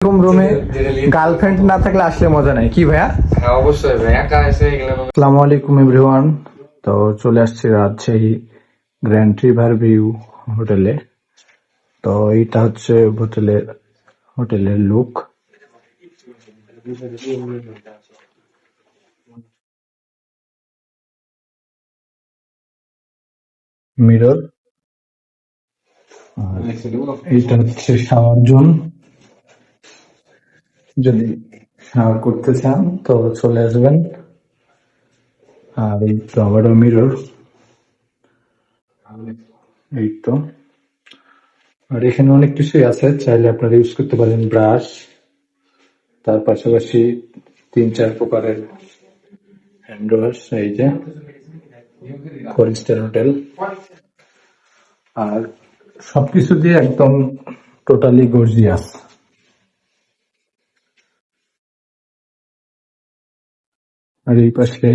রুমে গার্লফ্রেন্ড না থাকলে আসলে মজা নাই কি ভাইয়া? হ্যাঁ অবশ্যই ভাই, একা এসে এগুলো আসসালামু আলাইকুম এভরিওয়ান। তো চলে আসছি রাজশাহী গ্র্যান্ড রিভার ভিউ হোটেলে। তো এইটা হচ্ছে হোটেলের লুক। মিরর, আর এইটা হচ্ছে শাওয়ার জোন। যদি শাওয়ার করতে চান তো চলে আসবেন। আর এই তো আবারও মিরর, এই তো। আর এখানে অনেক কিছুই আছে, চাইলে আপনারা ইউজ করতে পারেন ব্রাশ, তার পাশাপাশি 3-4 প্রকারের হ্যান্ড ওয়াশ। এই যে 4 স্টার হোটেল, আর সবকিছু দিয়ে একদম টোটালি গর্জিয়াস। আর এই পাশে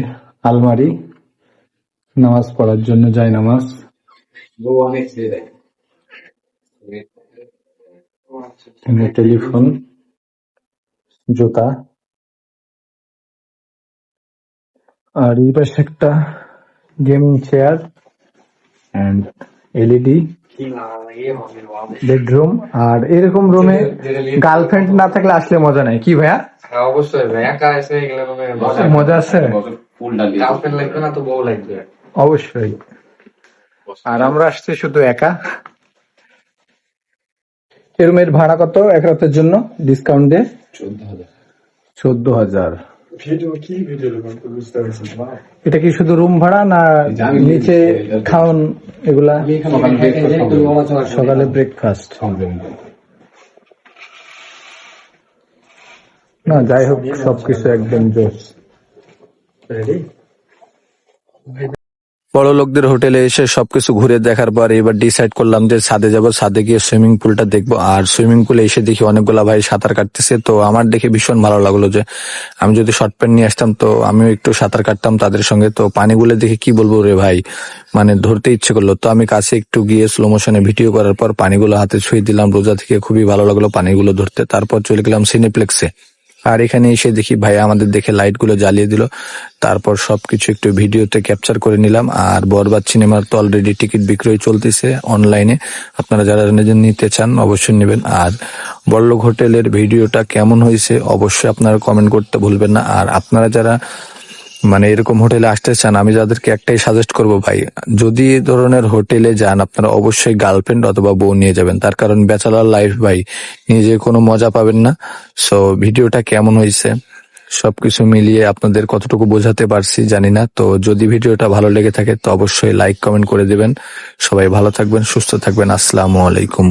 আলমারি, নামাজ পড়ার জন্য যায় নামাজ, টেলিফোন, জুতা। আর এই পাশে একটা gaming chair and LED bedroom. আর এরকম রুমে গার্লফ্রেন্ড না থাকলে আসলে মজা নাই কি ভাইয়া? হ্যাঁ অবশ্যই ভাই, একা এসে এগুলো মজা আছে, গার্লফ্রেন্ড লাগবে না তো বউ লাগবে অবশ্যই। আর আমরা আসছি শুধু একা। এই রুমের ভাড়া কত এক রাতের জন্য ডিসকাউন্ট দিয়ে? 14,000। এটা কি শুধু রুম ভাড়া না নিচে খাওন এগুলা? সকালে ব্রেকফাস্ট না, যাই হোক সবকিছু একদম জোস। বড় লোকদের হোটেলে এসে সবকিছু ঘুরে দেখার পর এবার ডিসাইড করলাম যে ছাদে যাব, ছাদে গিয়ে সুইমিং পুলটা দেখবো। আর সুইমিং পুলে এসে দেখি অনেকগুলা ভাই সাঁতার কাটতেছে। তো আমার দেখে ভীষণ ভালো লাগলো যে আমি যদি শর্ট প্যান্ট নিয়ে আসতাম তো আমিও একটু সাঁতার কাটতাম তাদের সঙ্গে। তো পানিগুলো দেখে কি বলবো রে ভাই, মানে ধরতে ইচ্ছে করলো। তো আমি কাছে একটু গিয়ে স্লো মোশনে ভিডিও করার পর পানিগুলো হাতে ছুঁয়ে দিলাম। রোজা থেকে খুবই ভালো লাগলো পানিগুলো ধরতে। তারপর চলে গেলাম সিনেপ্লেক্সে। আর এখানে এসে দেখি ভাইয়া আমাদের দেখে লাইট গুলো জ্বালিয়ে দিল। তারপর সবকিছু একটু ভিডিওতে ক্যাপচার করে নিলাম। আর বরবাদ সিনেমার তো অলরেডি টিকিট বিক্রয় চলতেছে অনলাইনে, আপনারা যারা নিতে চান অবশ্যই নেবেন। আর বড়লোক হোটেলের ভিডিওটা কেমন হয়েছে অবশ্যই আপনারা কমেন্ট করতে ভুলবেন না। আর আপনারা যারা মানে এরকম হোটেলে আসতে চান, আমি যাদেরকে একটাই সাজেস্ট করব ভাই, যদি এই ধরনের হোটেলে যান আপনারা অবশ্যই গার্লফ্রেন্ড অথবা বউ নিয়ে যাবেন। তার কারণ ব্যাচেলর লাইফ ভাই, নিজে কোনো মজা পাবেন না। সো ভিডিওটা কেমন হয়েছে সবকিছু মিলিয়ে আপনাদের কতটুকু বোঝাতে পারছি জানি না। তো যদি ভিডিওটা ভালো লেগে থাকে তো অবশ্যই লাইক কমেন্ট করে দিবেন। সবাই ভালো থাকবেন, সুস্থ থাকবেন। আসসালামু আলাইকুম।